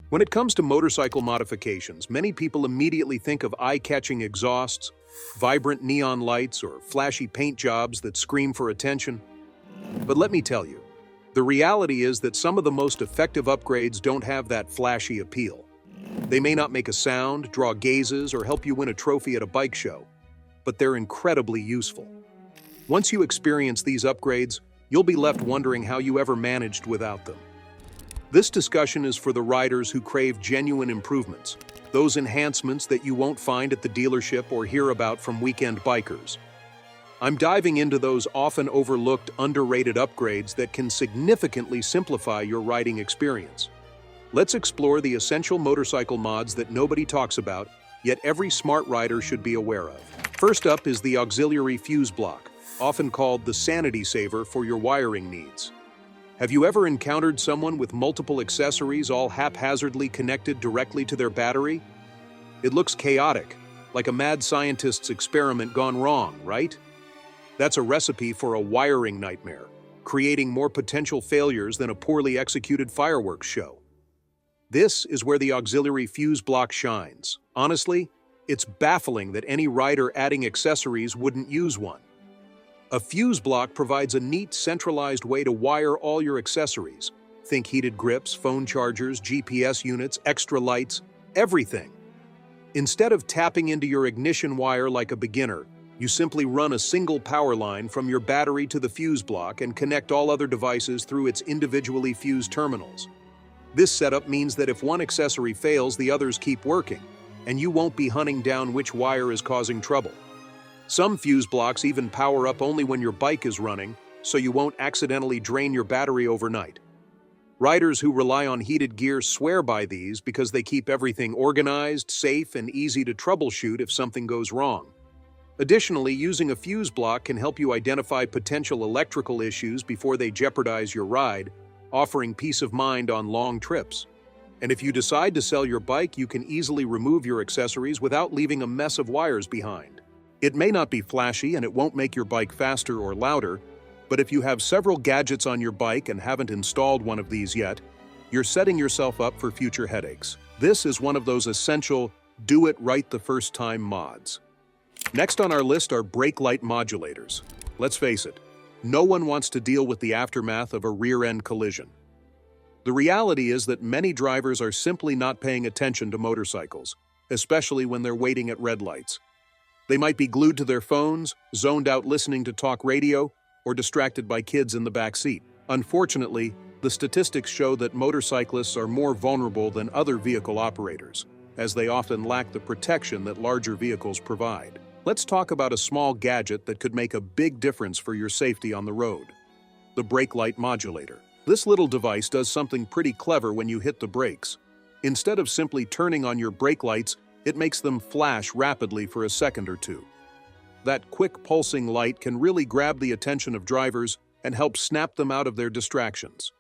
When it comes to motorcycle modifications, many people immediately think of eye-catching exhausts, vibrant neon lights, or flashy paint jobs that scream for attention. But let me tell you, the reality is that some of the most effective upgrades don't have that flashy appeal. They may not make a sound, draw gazes, or help you win a trophy at a bike show, but they're incredibly useful. Once you experience these upgrades, you'll be left wondering how you ever managed without them. This discussion is for the riders who crave genuine improvements, those enhancements that you won't find at the dealership or hear about from weekend bikers. I'm diving into those often overlooked, underrated upgrades that can significantly simplify your riding experience. Let's explore the essential motorcycle mods that nobody talks about, yet every smart rider should be aware of. First up is the auxiliary fuse block, often called the sanity saver for your wiring needs. Have you ever encountered someone with multiple accessories all haphazardly connected directly to their battery? It looks chaotic, like a mad scientist's experiment gone wrong, right? That's a recipe for a wiring nightmare, creating more potential failures than a poorly executed fireworks show. This is where the auxiliary fuse block shines. Honestly, it's baffling that any rider adding accessories wouldn't use one. A fuse block provides a neat, centralized way to wire all your accessories. Think heated grips, phone chargers, GPS units, extra lights, everything. Instead of tapping into your ignition wire like a beginner, you simply run a single power line from your battery to the fuse block and connect all other devices through its individually fused terminals. This setup means that if one accessory fails, the others keep working, and you won't be hunting down which wire is causing trouble. Some fuse blocks even power up only when your bike is running, so you won't accidentally drain your battery overnight. Riders who rely on heated gear swear by these because they keep everything organized, safe, and easy to troubleshoot if something goes wrong. Additionally, using a fuse block can help you identify potential electrical issues before they jeopardize your ride, offering peace of mind on long trips. And if you decide to sell your bike, you can easily remove your accessories without leaving a mess of wires behind. It may not be flashy and it won't make your bike faster or louder, but if you have several gadgets on your bike and haven't installed one of these yet, you're setting yourself up for future headaches. This is one of those essential do it right the first time mods. Next on our list are brake light modulators. Let's face it, no one wants to deal with the aftermath of a rear-end collision. The reality is that many drivers are simply not paying attention to motorcycles, especially when they're waiting at red lights. They might be glued to their phones, zoned out listening to talk radio, or distracted by kids in the back seat. Unfortunately, the statistics show that motorcyclists are more vulnerable than other vehicle operators, as they often lack the protection that larger vehicles provide. Let's talk about a small gadget that could make a big difference for your safety on the road: the brake light modulator. This little device does something pretty clever when you hit the brakes. Instead of simply turning on your brake lights, it makes them flash rapidly for a second or two. That quick pulsing light can really grab the attention of drivers and help snap them out of their distractions.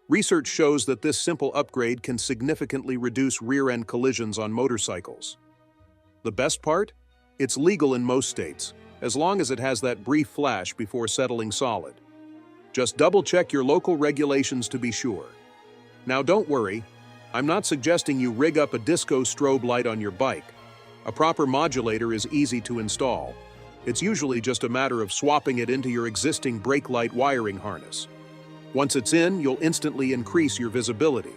Research shows that this simple upgrade can significantly reduce rear-end collisions on motorcycles. The best part? It's legal in most states, as long as it has that brief flash before settling solid. Just double-check your local regulations to be sure. Now don't worry, I'm not suggesting you rig up a disco strobe light on your bike. A proper modulator is easy to install. It's usually just a matter of swapping it into your existing brake light wiring harness. Once it's in, you'll instantly increase your visibility.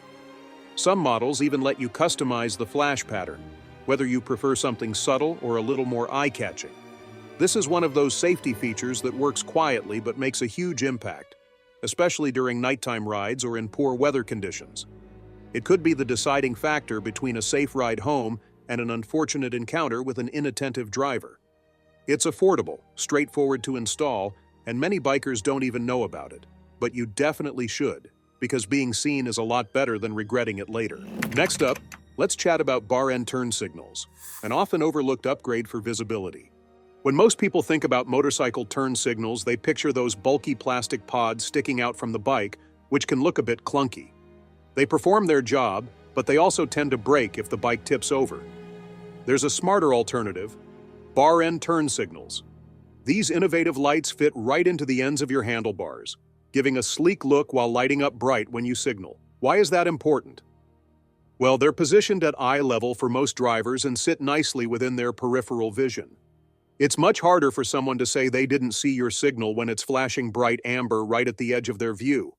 Some models even let you customize the flash pattern, whether you prefer something subtle or a little more eye-catching. This is one of those safety features that works quietly but makes a huge impact, especially during nighttime rides or in poor weather conditions. It could be the deciding factor between a safe ride home and an unfortunate encounter with an inattentive driver. It's affordable, straightforward to install, and many bikers don't even know about it. But you definitely should, because being seen is a lot better than regretting it later. Next up, let's chat about bar-end turn signals, an often overlooked upgrade for visibility. When most people think about motorcycle turn signals, they picture those bulky plastic pods sticking out from the bike, which can look a bit clunky. They perform their job, but they also tend to break if the bike tips over. There's a smarter alternative: bar-end turn signals. These innovative lights fit right into the ends of your handlebars, giving a sleek look while lighting up bright when you signal. Why is that important? Well, they're positioned at eye level for most drivers and sit nicely within their peripheral vision. It's much harder for someone to say they didn't see your signal when it's flashing bright amber right at the edge of their view.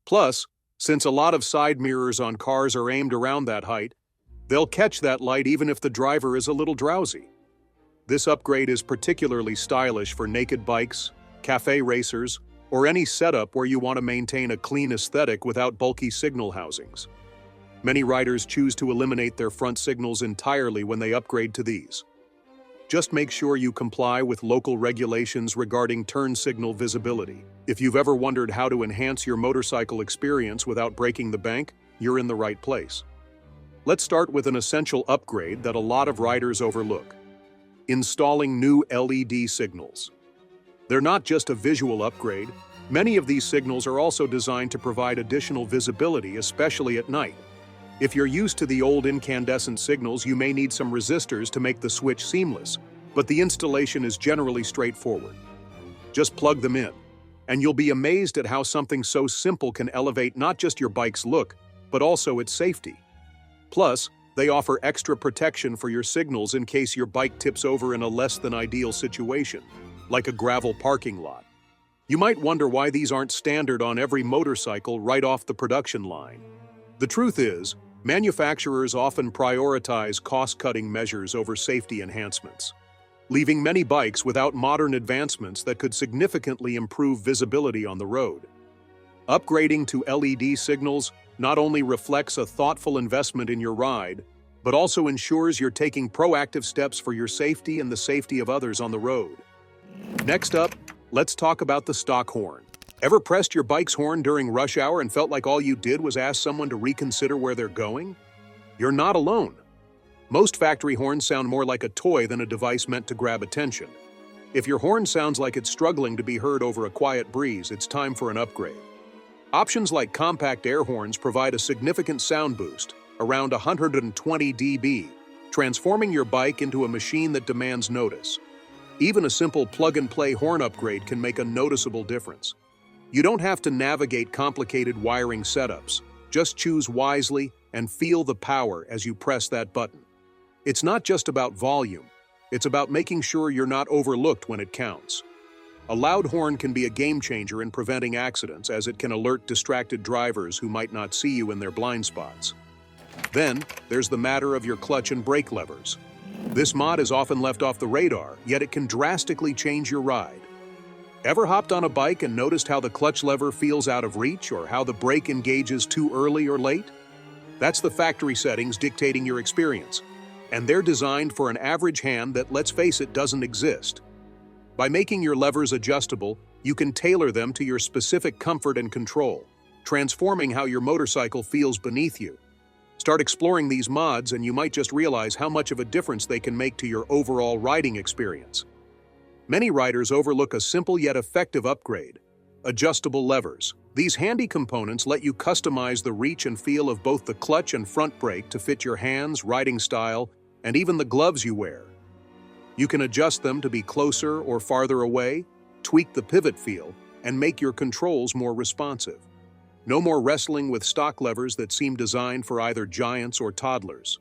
Plus, since a lot of side mirrors on cars are aimed around that height, they'll catch that light even if the driver is a little drowsy. This upgrade is particularly stylish for naked bikes, cafe racers, or any setup where you want to maintain a clean aesthetic without bulky signal housings. Many riders choose to eliminate their front signals entirely when they upgrade to these. Just make sure you comply with local regulations regarding turn signal visibility. If you've ever wondered how to enhance your motorcycle experience without breaking the bank, you're in the right place. Let's start with an essential upgrade that a lot of riders overlook: installing new LED signals. They're not just a visual upgrade. Many of these signals are also designed to provide additional visibility, especially at night. If you're used to the old incandescent signals, you may need some resistors to make the switch seamless, but the installation is generally straightforward. Just plug them in, and you'll be amazed at how something so simple can elevate not just your bike's look, but also its safety. Plus, they offer extra protection for your signals in case your bike tips over in a less-than-ideal situation, like a gravel parking lot. You might wonder why these aren't standard on every motorcycle right off the production line. The truth is, manufacturers often prioritize cost-cutting measures over safety enhancements, leaving many bikes without modern advancements that could significantly improve visibility on the road. Upgrading to LED signals not only reflects a thoughtful investment in your ride, but also ensures you're taking proactive steps for your safety and the safety of others on the road. Next up, let's talk about the stock horn. Ever pressed your bike's horn during rush hour and felt like all you did was ask someone to reconsider where they're going? You're not alone. Most factory horns sound more like a toy than a device meant to grab attention. If your horn sounds like it's struggling to be heard over a quiet breeze, it's time for an upgrade. Options like compact air horns provide a significant sound boost, around 120 dB, transforming your bike into a machine that demands notice. Even a simple plug-and-play horn upgrade can make a noticeable difference. You don't have to navigate complicated wiring setups. Just choose wisely and feel the power as you press that button. It's not just about volume. It's about making sure you're not overlooked when it counts. A loud horn can be a game-changer in preventing accidents, as it can alert distracted drivers who might not see you in their blind spots. Then, there's the matter of your clutch and brake levers. This mod is often left off the radar, yet it can drastically change your ride. Ever hopped on a bike and noticed how the clutch lever feels out of reach, or how the brake engages too early or late? That's the factory settings dictating your experience, and they're designed for an average hand that, let's face it, doesn't exist. By making your levers adjustable, you can tailor them to your specific comfort and control, transforming how your motorcycle feels beneath you. Start exploring these mods and you might just realize how much of a difference they can make to your overall riding experience. Many riders overlook a simple yet effective upgrade: adjustable levers. These handy components let you customize the reach and feel of both the clutch and front brake to fit your hands, riding style, and even the gloves you wear. You can adjust them to be closer or farther away, tweak the pivot feel, and make your controls more responsive. No more wrestling with stock levers that seem designed for either giants or toddlers.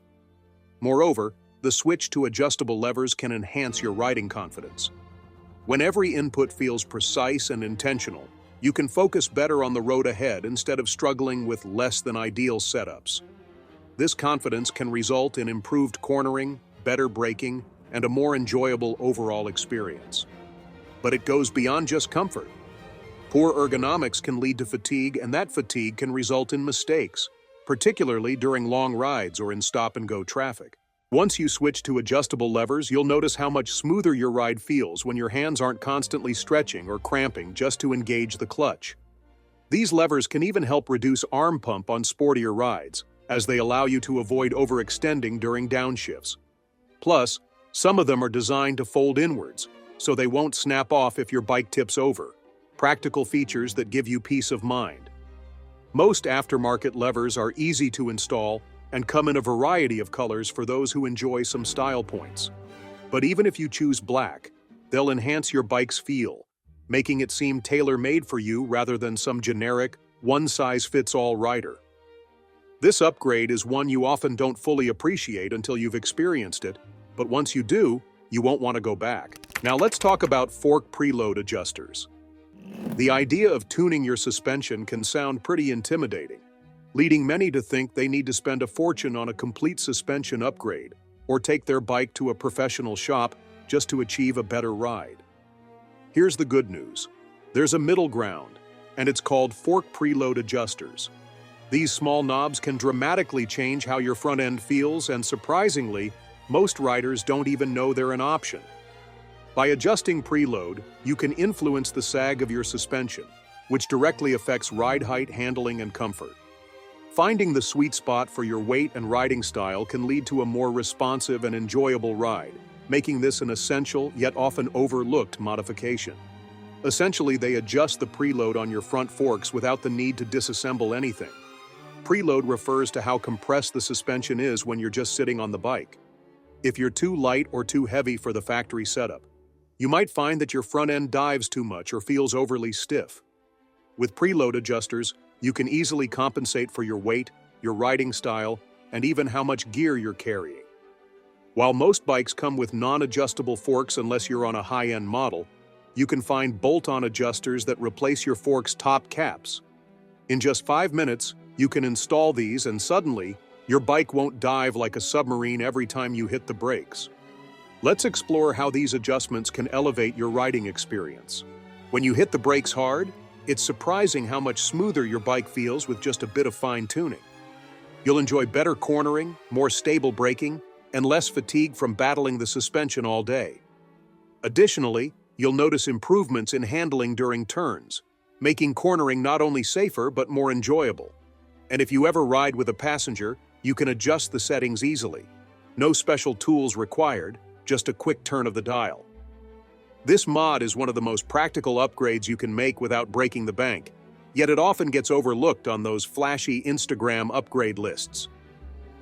Moreover, the switch to adjustable levers can enhance your riding confidence. When every input feels precise and intentional, you can focus better on the road ahead instead of struggling with less-than-ideal setups. This confidence can result in improved cornering, better braking, and a more enjoyable overall experience. But it goes beyond just comfort. Poor ergonomics can lead to fatigue, and that fatigue can result in mistakes, particularly during long rides or in stop-and-go traffic. Once you switch to adjustable levers, you'll notice how much smoother your ride feels when your hands aren't constantly stretching or cramping just to engage the clutch. These levers can even help reduce arm pump on sportier rides, as they allow you to avoid overextending during downshifts. Plus, some of them are designed to fold inwards, so they won't snap off if your bike tips over. Practical features that give you peace of mind. Most aftermarket levers are easy to install and come in a variety of colors for those who enjoy some style points. But even if you choose black, they'll enhance your bike's feel, making it seem tailor-made for you rather than some generic, one-size-fits-all rider. This upgrade is one you often don't fully appreciate until you've experienced it, but once you do, you won't want to go back. Now let's talk about fork preload adjusters. The idea of tuning your suspension can sound pretty intimidating, leading many to think they need to spend a fortune on a complete suspension upgrade or take their bike to a professional shop just to achieve a better ride. Here's the good news. There's a middle ground, and it's called fork preload adjusters. These small knobs can dramatically change how your front end feels, and surprisingly, most riders don't even know they're an option. By adjusting preload, you can influence the sag of your suspension, which directly affects ride height, handling, and comfort. Finding the sweet spot for your weight and riding style can lead to a more responsive and enjoyable ride, making this an essential yet often overlooked modification. Essentially, they adjust the preload on your front forks without the need to disassemble anything. Preload refers to how compressed the suspension is when you're just sitting on the bike. If you're too light or too heavy for the factory setup, you might find that your front end dives too much or feels overly stiff. With preload adjusters, you can easily compensate for your weight, your riding style, and even how much gear you're carrying. While most bikes come with non-adjustable forks unless you're on a high-end model, you can find bolt-on adjusters that replace your fork's top caps. In just 5 minutes, you can install these, and suddenly, your bike won't dive like a submarine every time you hit the brakes. Let's explore how these adjustments can elevate your riding experience. When you hit the brakes hard, it's surprising how much smoother your bike feels with just a bit of fine-tuning. You'll enjoy better cornering, more stable braking, and less fatigue from battling the suspension all day. Additionally, you'll notice improvements in handling during turns, making cornering not only safer but more enjoyable. And if you ever ride with a passenger, you can adjust the settings easily. No special tools required, just a quick turn of the dial. This mod is one of the most practical upgrades you can make without breaking the bank, yet it often gets overlooked on those flashy Instagram upgrade lists.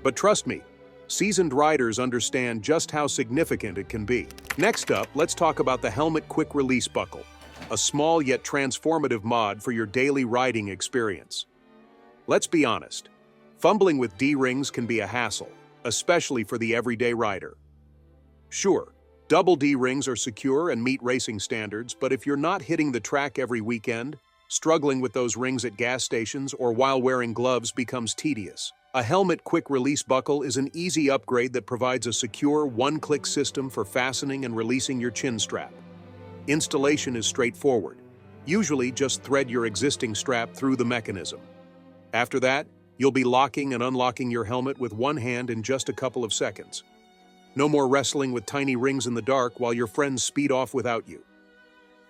But trust me, seasoned riders understand just how significant it can be. Next up, let's talk about the Helmet Quick Release Buckle, a small yet transformative mod for your daily riding experience. Let's be honest, fumbling with D-rings can be a hassle, especially for the everyday rider. Sure, double D-rings are secure and meet racing standards, but if you're not hitting the track every weekend, struggling with those rings at gas stations or while wearing gloves becomes tedious. A Helmet Quick Release Buckle is an easy upgrade that provides a secure one-click system for fastening and releasing your chin strap. Installation is straightforward. Usually just thread your existing strap through the mechanism. After that, you'll be locking and unlocking your helmet with one hand in just a couple of seconds. No more wrestling with tiny rings in the dark while your friends speed off without you.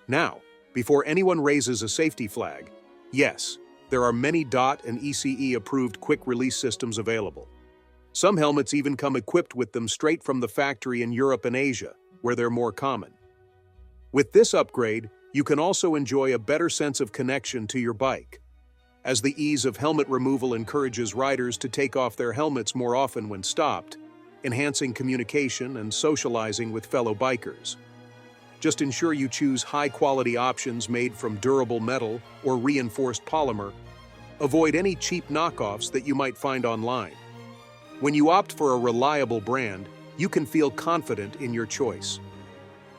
Now, before anyone raises a safety flag, yes, there are many DOT and ECE-approved quick-release systems available. Some helmets even come equipped with them straight from the factory in Europe and Asia, where they're more common. With this upgrade, you can also enjoy a better sense of connection to your bike, as the ease of helmet removal encourages riders to take off their helmets more often when stopped, enhancing communication and socializing with fellow bikers. Just ensure you choose high-quality options made from durable metal or reinforced polymer. Avoid any cheap knockoffs that you might find online. When you opt for a reliable brand, you can feel confident in your choice.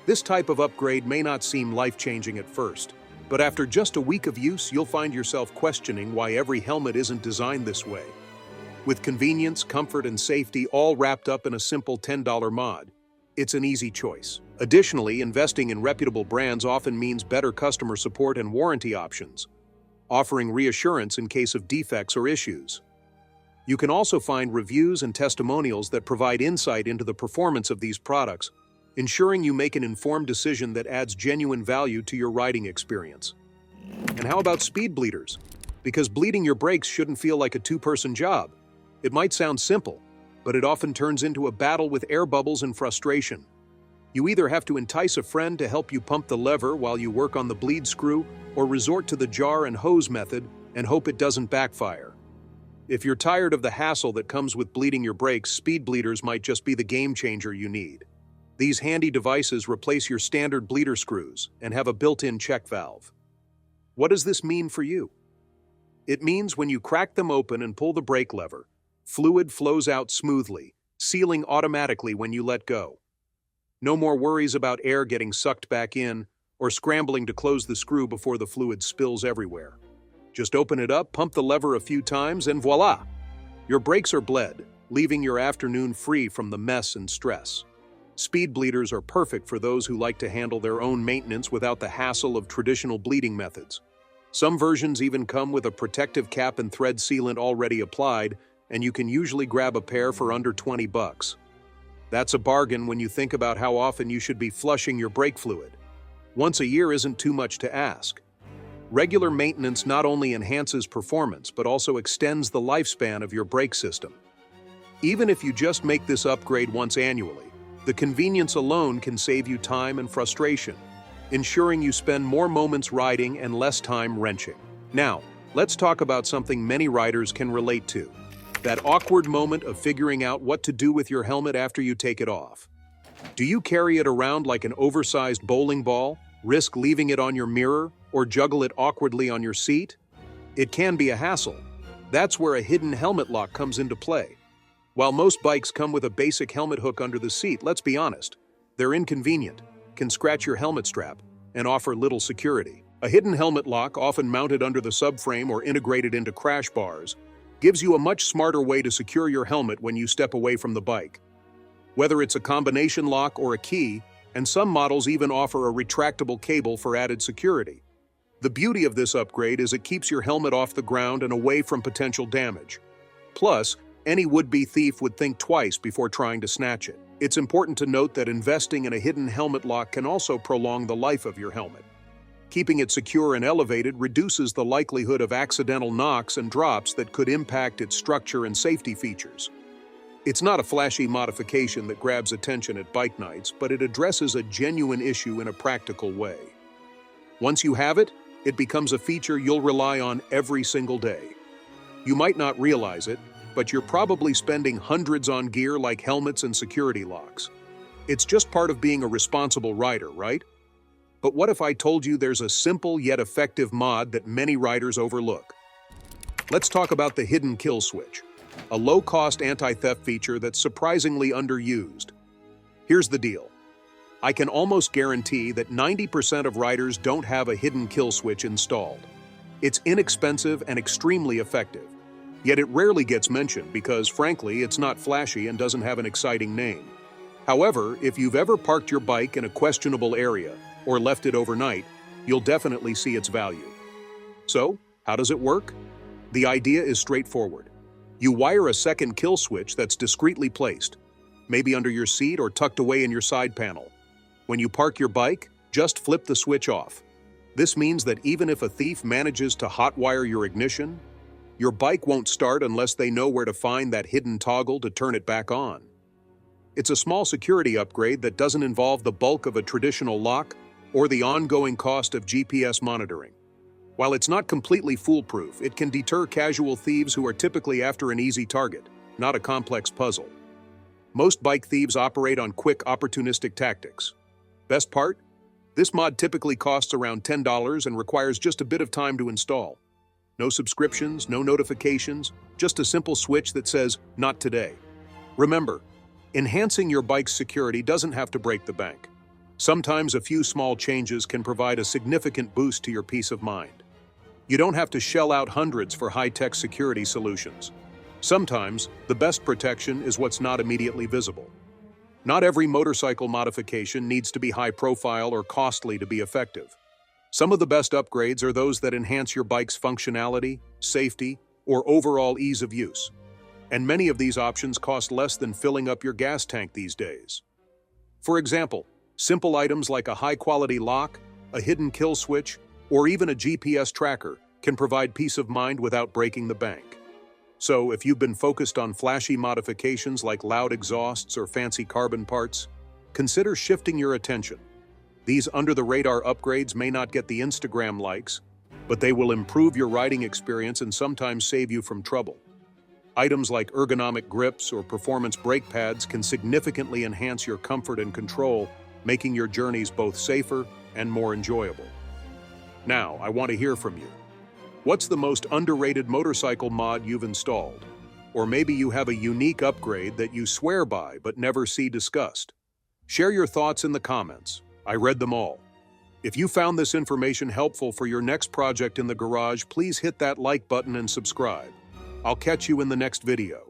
This type of upgrade may not seem life-changing at first, but after just a week of use, you'll find yourself questioning why every helmet isn't designed this way. With convenience, comfort, and safety all wrapped up in a simple $10 mod, it's an easy choice. Additionally, investing in reputable brands often means better customer support and warranty options, offering reassurance in case of defects or issues. You can also find reviews and testimonials that provide insight into the performance of these products, ensuring you make an informed decision that adds genuine value to your riding experience. And how about speed bleeders? Because bleeding your brakes shouldn't feel like a two-person job. It might sound simple, but it often turns into a battle with air bubbles and frustration. You either have to entice a friend to help you pump the lever while you work on the bleed screw, or resort to the jar and hose method and hope it doesn't backfire. If you're tired of the hassle that comes with bleeding your brakes, speed bleeders might just be the game changer you need. These handy devices replace your standard bleeder screws and have a built-in check valve. What does this mean for you? It means when you crack them open and pull the brake lever, fluid flows out smoothly, sealing automatically when you let go. No more worries about air getting sucked back in or scrambling to close the screw before the fluid spills everywhere. Just open it up, pump the lever a few times, and voila! Your brakes are bled, leaving your afternoon free from the mess and stress. Speed bleeders are perfect for those who like to handle their own maintenance without the hassle of traditional bleeding methods. Some versions even come with a protective cap and thread sealant already applied, and you can usually grab a pair for under $20. That's a bargain when you think about how often you should be flushing your brake fluid. Once a year isn't too much to ask. Regular maintenance not only enhances performance, but also extends the lifespan of your brake system. Even if you just make this upgrade once annually, the convenience alone can save you time and frustration, ensuring you spend more moments riding and less time wrenching. Now, let's talk about something many riders can relate to: that awkward moment of figuring out what to do with your helmet after you take it off. Do you carry it around like an oversized bowling ball, risk leaving it on your mirror, or juggle it awkwardly on your seat? It can be a hassle. That's where a hidden helmet lock comes into play. While most bikes come with a basic helmet hook under the seat, let's be honest, they're inconvenient, can scratch your helmet strap, and offer little security. A hidden helmet lock, often mounted under the subframe or integrated into crash bars, gives you a much smarter way to secure your helmet when you step away from the bike. Whether it's a combination lock or a key, and some models even offer a retractable cable for added security. The beauty of this upgrade is it keeps your helmet off the ground and away from potential damage. Plus, any would-be thief would think twice before trying to snatch it. It's important to note that investing in a hidden helmet lock can also prolong the life of your helmet. Keeping it secure and elevated reduces the likelihood of accidental knocks and drops that could impact its structure and safety features. It's not a flashy modification that grabs attention at bike nights, but it addresses a genuine issue in a practical way. Once you have it, it becomes a feature you'll rely on every single day. You might not realize it, but you're probably spending hundreds on gear like helmets and security locks. It's just part of being a responsible rider, right? But what if I told you there's a simple yet effective mod that many riders overlook? Let's talk about the hidden kill switch, a low-cost anti-theft feature that's surprisingly underused. Here's the deal. I can almost guarantee that 90% of riders don't have a hidden kill switch installed. It's inexpensive and extremely effective. Yet it rarely gets mentioned because, frankly, it's not flashy and doesn't have an exciting name. However, if you've ever parked your bike in a questionable area or left it overnight, you'll definitely see its value. So, how does it work? The idea is straightforward. You wire a second kill switch that's discreetly placed, maybe under your seat or tucked away in your side panel. When you park your bike, just flip the switch off. This means that even if a thief manages to hotwire your ignition, your bike won't start unless they know where to find that hidden toggle to turn it back on. It's a small security upgrade that doesn't involve the bulk of a traditional lock or the ongoing cost of GPS monitoring. While it's not completely foolproof, it can deter casual thieves who are typically after an easy target, not a complex puzzle. Most bike thieves operate on quick, opportunistic tactics. Best part? This mod typically costs around $10 and requires just a bit of time to install. No subscriptions, no notifications, just a simple switch that says, "Not today." Remember, enhancing your bike's security doesn't have to break the bank. Sometimes a few small changes can provide a significant boost to your peace of mind. You don't have to shell out hundreds for high-tech security solutions. Sometimes, the best protection is what's not immediately visible. Not every motorcycle modification needs to be high-profile or costly to be effective. Some of the best upgrades are those that enhance your bike's functionality, safety, or overall ease of use. And many of these options cost less than filling up your gas tank these days. For example, simple items like a high-quality lock, a hidden kill switch, or even a GPS tracker can provide peace of mind without breaking the bank. So, if you've been focused on flashy modifications like loud exhausts or fancy carbon parts, consider shifting your attention. These under-the-radar upgrades may not get the Instagram likes, but they will improve your riding experience and sometimes save you from trouble. Items like ergonomic grips or performance brake pads can significantly enhance your comfort and control, making your journeys both safer and more enjoyable. Now, I want to hear from you. What's the most underrated motorcycle mod you've installed? Or maybe you have a unique upgrade that you swear by but never see discussed. Share your thoughts in the comments. I read them all. If you found this information helpful for your next project in the garage, please hit that like button and subscribe. I'll catch you in the next video.